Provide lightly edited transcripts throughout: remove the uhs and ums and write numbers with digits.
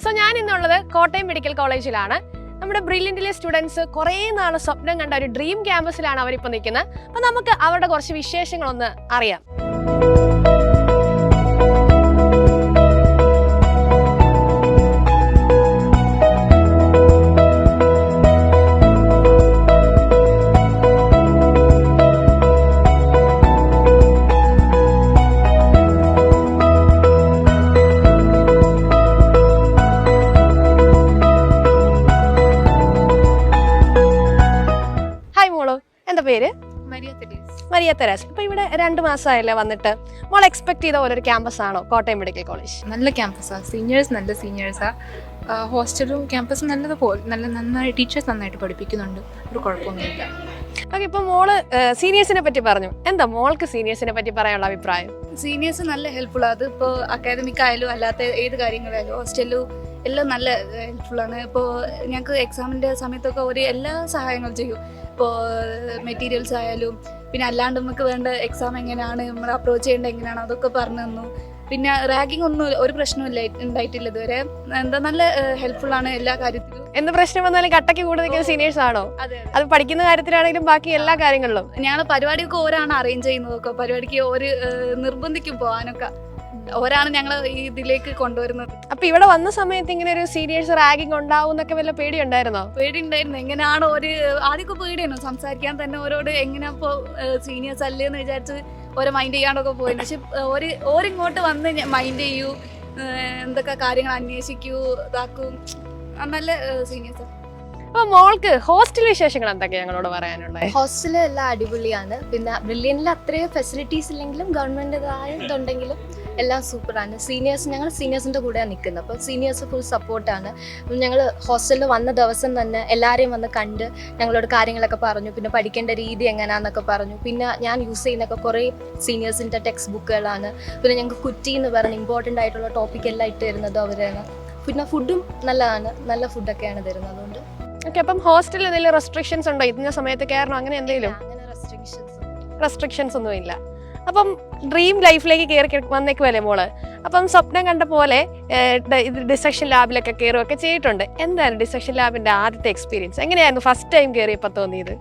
So ഞാൻ ഇന്നുള്ളത് Kottayam medical കോളേജിലാണ്. നമ്മുടെ ബ്രില്യൻറ്റിലെ സ്റ്റുഡൻസ് കുറേ നാൾ സ്വപ്നം കണ്ട ഒരു ഡ്രീം ക്യാമ്പസിലാണ് അവരിപ്പോൾ നിൽക്കുന്നത്. അപ്പം നമുക്ക് അവരുടെ കുറച്ച് വിശേഷങ്ങളൊന്ന് അറിയാം. എന്താ പേര്? Maria Therese. ഇപ്പൊ ഇവിടെ 2 മാസമായല്ലേ വന്നിട്ട്. മോൾ എക്സ്പെക്ട് ചെയ്ത പോലെ ഒരു ക്യാമ്പസ് ആണോ കോട്ടയം മെഡിക്കൽ കോളേജ്? നല്ല ക്യാമ്പസാണ്, സീനിയേഴ്സ് നല്ല സീനിയേഴ്സാ, ഹോസ്റ്റലും ക്യാമ്പസും നല്ലതുപോലെ നന്നായി ടീച്ചേഴ്സ് നന്നായിട്ട് പഠിപ്പിക്കുന്നുണ്ട്, ഒരു കുഴപ്പമൊന്നുമില്ല. ഓക്കെ, ഇപ്പൊ മോള് സീനിയേഴ്സിനെ പറ്റി പറഞ്ഞു. എന്താ മോൾക്ക് സീനിയേഴ്സിനെ പറ്റി പറയാനുള്ള അഭിപ്രായം? സീനിയേഴ്സ് നല്ല ഹെൽപ്ഫുൾ ആണ്. ഇപ്പോൾ അക്കാദമിക് ആയാലും അല്ലാത്ത ഏത് കാര്യങ്ങളായാലും ഹോസ്റ്റലും എല്ലാം നല്ല ഹെൽപ്ഫുള്ളാണ്. ഇപ്പോൾ ഞങ്ങൾക്ക് എക്സാമിൻ്റെ സമയത്തൊക്കെ ഒരു എല്ലാ സഹായങ്ങളും ചെയ്യും. ഇപ്പോൾ മെറ്റീരിയൽസ് ആയാലും പിന്നെ അല്ലാണ്ട് നമുക്ക് വേണ്ട എക്സാം എങ്ങനെയാണ് നമ്മൾ അപ്രോച്ച് ചെയ്യേണ്ടത് എങ്ങനെയാണ് അതൊക്കെ പറഞ്ഞു തന്നു. പിന്നെ റാഗിങ് ഒന്നും ഒരു പ്രശ്നമില്ല, ഉണ്ടായിട്ടില്ല ഇതുവരെ. എന്താ നല്ല ഹെൽപ്ഫുൾ ആണ് എല്ലാ കാര്യത്തിലും. എന്ത് പ്രശ്നം വന്നാലും കട്ടയ്ക്ക് കൂടെ നിൽക്കുന്ന സീനിയേഴ്സ് ആണോ? അത് പഠിക്കുന്ന കാര്യത്തിലാണെങ്കിലും ബാക്കി എല്ലാ കാര്യങ്ങളിലും. ഞങ്ങൾ പരിപാടിയൊക്കെ ഓരാണ് അറേഞ്ച് ചെയ്യുന്നതൊക്കെ, പരിപാടിക്ക് ഒരു നിർബന്ധിക്കും പോകാനൊക്കെ ഓരാണ് ഞങ്ങൾ ഈ ഇതിലേക്ക് കൊണ്ടുവരുന്നത്. അപ്പൊ ഇവിടെ വന്ന സമയത്ത് ഇങ്ങനെ ഒരു സീനിയേഴ്സ് റാഗിങ് ഉണ്ടാവും എന്നൊക്കെ വല്ല പേടി ഉണ്ടായിരുന്നോ? പേടി ഉണ്ടായിരുന്നു. എങ്ങനെയാണ് ആദ്യമൊക്കെ പേടിയായിരുന്നു സംസാരിക്കാൻ തന്നെ ഓരോട്. എങ്ങനെയാ ഇപ്പോൾ സീനിയേഴ്സ് അല്ലേന്ന് വിചാരിച്ച് ഓരോ മൈൻഡ് ചെയ്യാണ്ടൊക്കെ പോയിരുന്നു. പക്ഷെ ഓരിങ്ങോട്ട് വന്ന് മൈൻഡ് ചെയ്യൂ, എന്തൊക്കെ കാര്യങ്ങൾ അന്വേഷിക്കൂ, ഇതാക്കും. നല്ല സീനിയേഴ്സ്. അപ്പൊ മോൾക്ക് ഹോസ്റ്റൽ വിശേഷങ്ങൾ എന്തൊക്കെയാ ഞങ്ങളോട് പറയാനുള്ളത്? ഹോസ്റ്റൽ എല്ലാം അടിപൊളിയാണ്. പിന്നെ ബ്രില്യൻറ്റിൽ അത്രയും ഫെസിലിറ്റീസ് ഇല്ലെങ്കിലും ഗവൺമെൻറ്റിൻ്റെതായ ഇതുണ്ടെങ്കിലും എല്ലാം സൂപ്പറാണ്. ഞങ്ങൾ സീനിയേഴ്സിൻ്റെ കൂടെയാണ് നിൽക്കുന്നത്. അപ്പോൾ സീനിയേഴ്സ് ഫുൾ സപ്പോർട്ടാണ്. ഞങ്ങൾ ഹോസ്റ്റലിൽ വന്ന ദിവസം തന്നെ എല്ലാവരെയും വന്ന് കണ്ട് ഞങ്ങളോട് കാര്യങ്ങളൊക്കെ പറഞ്ഞു. പിന്നെ പഠിക്കേണ്ട രീതി എങ്ങനെയാണെന്നൊക്കെ പറഞ്ഞു. പിന്നെ ഞാൻ യൂസ് ചെയ്യുന്നൊക്കെ കുറേ സീനിയേഴ്സിൻ്റെ ടെക്സ്റ്റ് ബുക്കുകളാണ്. പിന്നെ ഞങ്ങൾക്ക് കുറ്റി എന്ന് പറഞ്ഞ് ഇമ്പോർട്ടൻ്റ് ആയിട്ടുള്ള ടോപ്പിക് എല്ലാം ഇട്ട് തരുന്നത് അവരാണ്. പിന്നെ ഫുഡും നല്ലതാണ്, നല്ല ഫുഡൊക്കെയാണ് തരുന്നത്. അതുകൊണ്ട് ഓക്കെ, അപ്പം ഹോസ്റ്റലിൽ എന്തെങ്കിലും റെസ്ട്രിക്ഷൻസ് ഉണ്ടോ? ഇതിന്റെ സമയത്ത് കയറണം അങ്ങനെ എന്തെങ്കിലും? റെസ്ട്രിക്ഷൻസ് ഒന്നും ഇല്ല. അപ്പം ഡ്രീം ലൈഫിലേക്ക് കയറി വന്നേക്കുമല്ലേ മോള്. അപ്പം സ്വപ്നം കണ്ട പോലെ ഡിസക്ഷൻ ലാബിലൊക്കെ കയറുകയൊക്കെ ചെയ്തിട്ടുണ്ട്. എന്തായിരുന്നു ഡിസക്ഷൻ ലാബിന്റെ ആദ്യത്തെ എക്സ്പീരിയൻസ്? എങ്ങനെയായിരുന്നു ഫസ്റ്റ് ടൈം കയറിയപ്പോ തോന്നിയത്?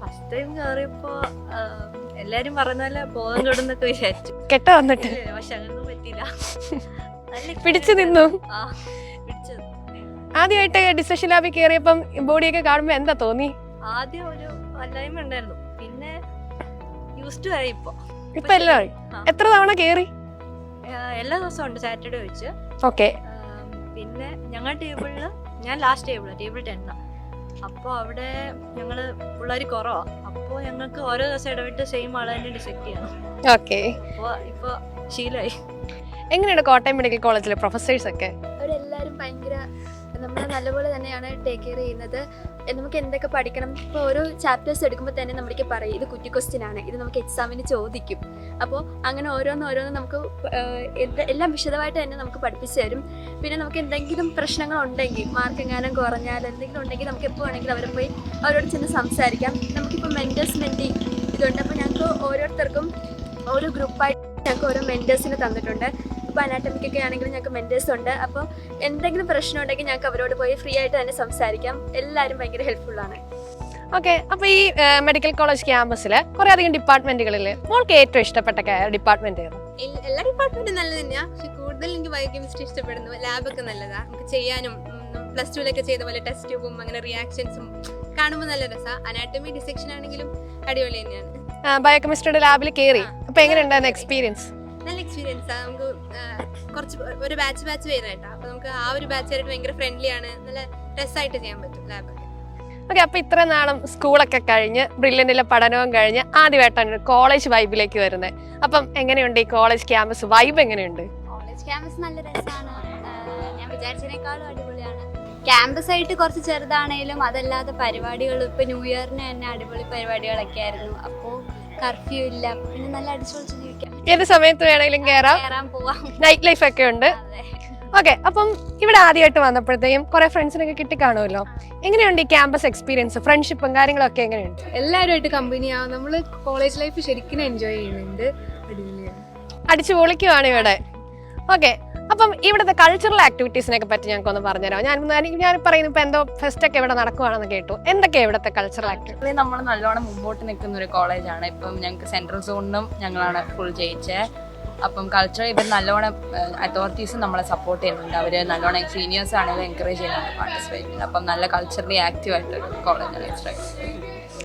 ഫസ്റ്റ് ടൈം കയറിയപ്പോ എല്ലാരും പറഞ്ഞ ബോധം കെടുന്നൊക്കെ വിചാരിച്ചു. കെട്ട വന്നിട്ട് പക്ഷെ അങ്ങനൊന്നും പറ്റിയില്ല. പിടിച്ചു നിന്നു. ആദ്യമായിട്ട് ഡിസക്ഷൻ ലാബിൽ കയറിയപ്പം ബോഡിയൊക്കെ കാണുമ്പോ എന്താ തോന്നി? ആദ്യം ഒരു വല്ലായ്മ ഉണ്ടായിരുന്നു, പിന്നെ യൂസ്ഡ് ആയി. ഇപ്പൊ എല്ലാം എത്ര തവണ കേറി? എല്ലാ ദിവസവും ഉണ്ട്, സാറ്റർഡേ വെച്ച്. ഓക്കെ. പിന്നെ ഞങ്ങളുടെ ടേബിളില് ഞാൻ ലാസ്റ്റ് ടേബിൾ 10. അപ്പോൾ അവിടെ ഞങ്ങള് പിള്ളേർ കുറവാ. അപ്പോൾ ഞങ്ങൾക്ക് ഓരോ ദിവസം ഇടവിട്ട് സെയിം ആളെ തന്നെ ഡിസെക്ട് ചെയ്യണം. ഓക്കെ. അപ്പോൾ ഇപ്പൊ ശീലമായി. എങ്ങനെയാണ് കോട്ടയം മെഡിക്കൽ കോളേജിലെ പ്രൊഫസേഴ്സ് ഒക്കെ? അവരെല്ലാവരും ഭയങ്കര നമ്മളെ നല്ലപോലെ തന്നെയാണ് ടേക്ക് കെയർ ചെയ്യുന്നത്. നമുക്ക് എന്തൊക്കെ പഠിക്കണം, ഇപ്പോൾ ഓരോ ചാപ്റ്റേഴ്സ് എടുക്കുമ്പോൾ തന്നെ നമ്മൾക്ക് പറയും ഇത് കുറ്റി ക്വസ്റ്റ്യൻ ആണ്, ഇത് നമുക്ക് എക്സാമിന് ചോദിക്കും. അപ്പോൾ അങ്ങനെ ഓരോന്ന് നമുക്ക് എല്ലാം വിശദമായിട്ട് തന്നെ നമുക്ക് പഠിപ്പിച്ചു തരും. പിന്നെ നമുക്ക് എന്തെങ്കിലും പ്രശ്നങ്ങളുണ്ടെങ്കിൽ, മാർക്ക് എങ്ങാനും കുറഞ്ഞാൽ എന്തെങ്കിലും ഉണ്ടെങ്കിൽ നമുക്ക് എപ്പോൾ വേണമെങ്കിലും അവരെ പോയി അവരോട് ചെന്ന് സംസാരിക്കാം. നമുക്കിപ്പോൾ മെൻറ്റേഴ്സ് മെൻറ്റി ഇതുണ്ട്. അപ്പോൾ ഞങ്ങൾക്ക് ഓരോരുത്തർക്കും ഓരോ ഗ്രൂപ്പായിട്ട് ഞങ്ങൾക്ക് ഓരോ മെൻറ്റേഴ്സിനെ തന്നിട്ടുണ്ട്. ഇപ്പോൾ അനാട്ടമിക്കൊക്കെ ആണെങ്കിലും ഞങ്ങൾക്ക് മെൻറ്റേഴ്സ് ഉണ്ട്. അപ്പോൾ എന്തെങ്കിലും പ്രശ്നം ഉണ്ടെങ്കിൽ ഞങ്ങൾക്ക് അവരോട് പോയി ഫ്രീ ആയിട്ട് തന്നെ സംസാരിക്കാം. എല്ലാവരും ഭയങ്കര ഹെൽപ്ഫുള്ളാണ്. ഓക്കെ, അപ്പൊ ഈ മെഡിക്കൽ കോളേജ് ക്യാമ്പസിൽ കുറെ അധികം ഡിപ്പാർട്ട്മെന്റുകളില് മോൾക്ക് ഏറ്റവും ഇഷ്ടപ്പെട്ട ഡിപ്പാർട്ട്മെന്റ് ഏതാണ്? എല്ലാ ഡിപ്പാർട്ട്മെന്റും നല്ലത് തന്നെയാ. പക്ഷെ കൂടുതൽ എനിക്ക് ബയോകെമിസ്ട്രി ഇഷ്ടപ്പെടുന്നു. ലാബൊക്കെ നല്ലതാ, നമുക്ക് ചെയ്യാനും പ്ലസ് ടുവിലൊക്കെ ചെയ്ത പോലെ ടെസ്റ്റ് ട്യൂബും അങ്ങനെ റിയാക്ഷൻസും കാണുമ്പോൾ നല്ല രസമാണ്. അനാട്ടമി ഡിസെക്ഷൻ ആണെങ്കിലും അടിപൊളി തന്നെയാണ്. ബയോകെമിസ്ട്രിയുടെ ലാബിൽ കയറി അപ്പൊ എങ്ങനെയുണ്ടായിരുന്നു എക്സ്പീരിയൻസ്? നല്ല എക്സ്പീരിയൻസാ. നമുക്ക് കുറച്ച് ഒരു ബാച്ച് വരുന്നേട്ടാ. അപ്പൊ നമുക്ക് ആ ഒരു ബാച്ചായിട്ട് ഭയങ്കര ഫ്രണ്ട്ലി ആണ്, നല്ല രസമായിട്ട് ചെയ്യാൻ പറ്റും ലാബൊക്കെ. ഓക്കെ, അപ്പൊ ഇത്ര നാളും സ്കൂളൊക്കെ കഴിഞ്ഞ് ബ്രില്യന്റിലെ പഠനവും കഴിഞ്ഞ് ആദ്യമായിട്ടാണ് കോളേജ് വൈബിലേക്ക് വരുന്നത്. അപ്പം എങ്ങനെയുണ്ട് ഈ കോളേജ് ക്യാമ്പസ് വൈബ്? എങ്ങനെയുണ്ട് കോളേജ് ക്യാമ്പസ്? നല്ല രസമാണ്. ഞാൻ വിചാരിച്ചതിനേക്കാളും അടിപൊളിയാണ്. ക്യാമ്പസ് ആയിട്ട് കുറച്ച് ചെറുതാണേലും അതല്ലാതെ പരിപാടികൾ ഇപ്പൊ ന്യൂ ഇയറിന് തന്നെ അടിപൊളി പരിപാടികളൊക്കെ ആയിരുന്നു. അപ്പോൾ കർഫ്യൂ ഇല്ല, പിന്നെ നല്ല അടിച്ചുപൊളിച്ച് ജീവിക്കാം. ഏത് സമയത്ത് വേണമെങ്കിലും കയറാൻ പോവാം. നൈറ്റ് ലൈഫ് ഒക്കെ ഉണ്ട്. ഓക്കെ, അപ്പം ഇവിടെ ആദ്യമായിട്ട് വന്നപ്പോഴത്തേക്കും കുറെ ഫ്രണ്ട്സിനൊക്കെ കിട്ടിക്കാണുമല്ലോ. എങ്ങനെയുണ്ട് ഈ ക്യാമ്പസ് എക്സ്പീരിയൻസ്? ഫ്രണ്ട്ഷിപ്പും കാര്യങ്ങളൊക്കെ എങ്ങനെയുണ്ട്? എല്ലാവരുമായിട്ട് കമ്പനിയാവും. നമ്മൾ കോളേജ് ലൈഫ് ശരിക്കും എൻജോയ് ചെയ്യുന്നുണ്ട്. അടിപൊളിയാണ്, അടിച്ചു പൊളിക്കുവാണ് ഇവിടെ. ഓക്കെ, അപ്പം ഇവിടുത്തെ കൾച്ചറൽ ആക്ടിവിറ്റീസിനെ പറ്റി ഞങ്ങൾക്കൊന്ന് പറഞ്ഞുതരാം. ഞാൻ പറയുന്നു ഇപ്പൊ എന്തോ ഫെസ്റ്റ് ഒക്കെ ഇവിടെ നടക്കുവാണെന്ന് കേട്ടു. എന്തൊക്കെയാ ഇവിടുത്തെ കൾച്ചറൽ ആക്ടിവിറ്റി? നമ്മൾ നല്ലോണം മുമ്പോട്ട് നിൽക്കുന്ന ഒരു കോളേജാണ്. ഇപ്പം ഞങ്ങൾക്ക് സെൻട്രൽ സോണിനും ഞങ്ങളാണ് ഫുൾ ജയിച്ചത്. അപ്പം കൾച്ചർ ഇവർ നല്ലോണം അതോറിറ്റീസും നമ്മളെ സപ്പോർട്ട് ചെയ്യുന്നുണ്ട്. അവർ നല്ലോണം സീനിയേഴ്സ് ആണെങ്കിലും എൻകറേജ് ചെയ്യുന്നുണ്ട് പാർട്ടിസിപ്പേറ്റ് ചെയ്യുന്നത്. അപ്പം നല്ല കൾച്ചറലി ആക്റ്റീവായിട്ട് കോളേജാണ്.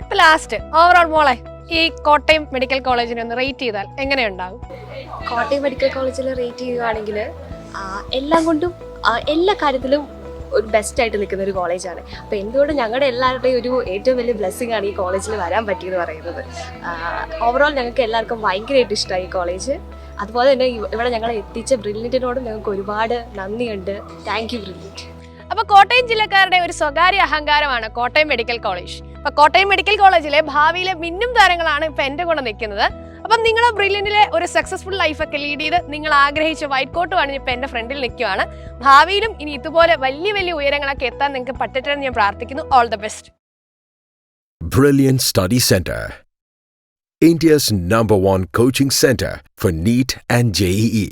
ഇപ്പൊ ലാസ്റ്റ് ഓവറോൾ മോളെ ഈ കോട്ടയം മെഡിക്കൽ കോളേജിനെ ഒന്ന് റേറ്റ് ചെയ്താൽ എങ്ങനെയുണ്ടാകും? കോട്ടയം മെഡിക്കൽ കോളേജിൽ റേറ്റ് ചെയ്യുകയാണെങ്കിൽ എല്ലാം കൊണ്ടും എല്ലാ കാര്യത്തിലും ഒരു ബെസ്റ്റായിട്ട് നിൽക്കുന്ന ഒരു കോളേജാണ്. അപ്പോൾ എന്തുകൊണ്ടും ഞങ്ങളുടെ എല്ലാവരുടെയും ഒരു ഏറ്റവും വലിയ ബ്ലെസ്സിങ് ആണ് ഈ കോളേജിൽ വരാൻ പറ്റിയെന്ന് പറയുന്നത്. ഓവറോൾ ഞങ്ങൾക്ക് എല്ലാവർക്കും ഭയങ്കരമായിട്ട് ഇഷ്ടമായി ഈ കോളേജ്. അതുപോലെ തന്നെ ഇവിടെ ഞങ്ങളെ എത്തിച്ച ബ്രില്യൻറ്റിനോടും ഞങ്ങൾക്ക് ഒരുപാട് നന്ദിയുണ്ട്. Thank you brilliant. അപ്പൊ കോട്ടയം ജില്ലക്കാരുടെ ഒരു സ്വകാര്യ അഹങ്കാരമാണ് കോട്ടയം മെഡിക്കൽ കോളേജ്. അപ്പൊ കോട്ടയം മെഡിക്കൽ കോളേജിലെ ഭാവിയിലെ മിന്നും താരങ്ങളാണ് ഇപ്പൊ എന്റെ കൂടെ നിൽക്കുന്നത്. അപ്പം നിങ്ങളെ ബ്രില്യന്റിലെ ഒരു സക്സസ്ഫുൾ ലൈഫൊക്കെ ലീഡ് ചെയ്ത് നിങ്ങൾ ആഗ്രഹിച്ച വൈറ്റ് കോട്ട് വാങ്ങി ഇപ്പൊ എന്റെ ഫ്രണ്ടിൽ നിൽക്കുവാണ്. ഭാവിയിലും ഇനി ഇതുപോലെ വലിയ വലിയ ഉയരങ്ങളൊക്കെ എത്താൻ നിങ്ങൾക്ക് പറ്റട്ടെ എന്ന് ഞാൻ പ്രാർത്ഥിക്കുന്നു. All the best. Brilliant Study Center, India's #1 coaching center for NEET and JEE.